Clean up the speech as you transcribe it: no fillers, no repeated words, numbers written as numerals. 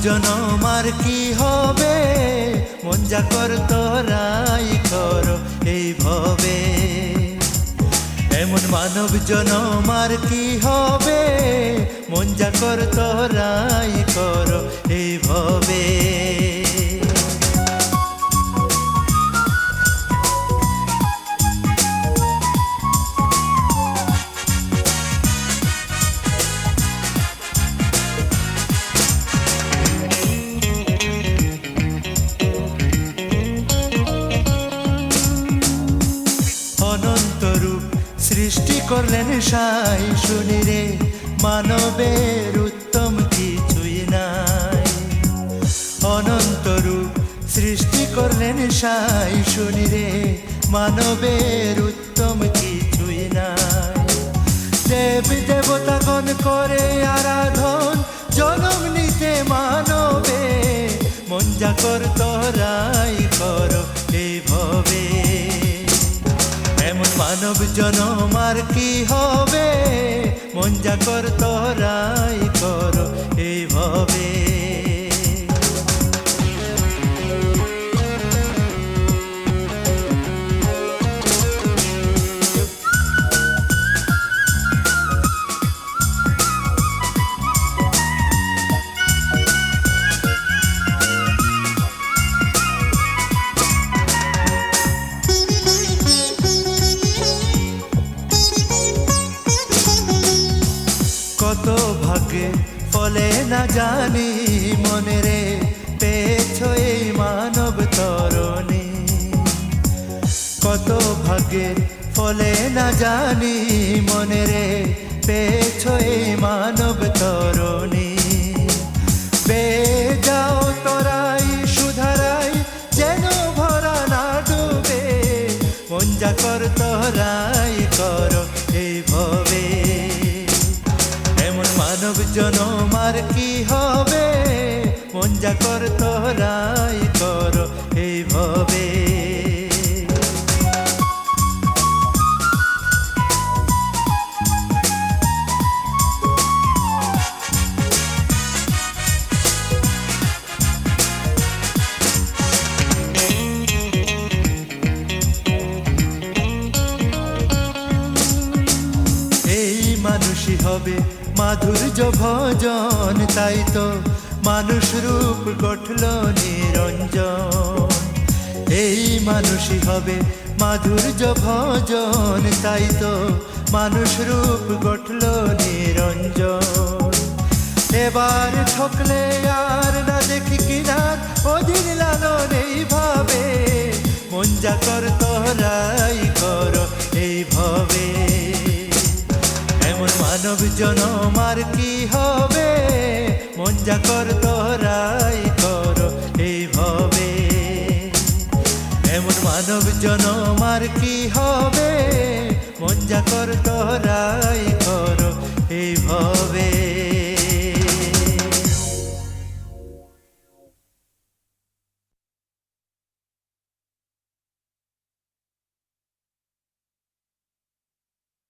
জনম আর কি হবে, মন যা কর তোরাই কর এই ভবে। এমন মানব জনম আর কি হবে, মন যা কর তোরাই কর এই ভবে। সৃষ্টি করলেন সাই, শুনি রে মানবের উত্তম কিছুই নাই। অনন্ত রূপ সৃষ্টি করলেন সাই, শুনি রে মানবের উত্তম কিছুই নাই। দেব দেবতাগণ করে আরাধন, জনম নিতে মানবে, মন যা কর তোরাই কর এই ভবে। এমন মানব জনম আর কি হবে, মন যা কর তোরাই কর এই ভবে। কত ভাগ্যে ফলে না জানি, মনে রে পেয়েছ এই মানব তরণী। কত ভাগ্যের ফলে না জানি, মনে রে পেয়েছ এই মানব তরণী। পেয়ে যাও তোরাই সুধারাই, যেন ভরা না ডুবে, মন যা কর তোরাই কর এই ভবে। মানব জনম আর কি হবে, মন যা কর তোরাই কর এই ভবে। এই মানুষই হবে মাধুর্য ভজন, তাই তো মানুষ রূপ গঠল নিরঞ্জন। এই মানুষই হবে মাধুর্য ভজন, তাই তো মানুষ রূপ গঠল নিরঞ্জন। এবার ঠকলে আর না দেখি কিনার, অধীর লালন এই ভাবে, মন যা কর তোরাই কর এই ভবে। এমন মানব জনম আর কি হবে, মন যা কর তোরাই কর এই ভবে। এমন মানব জনম আর কি হবে, মন যা কর তোরাই কর এই ভবে।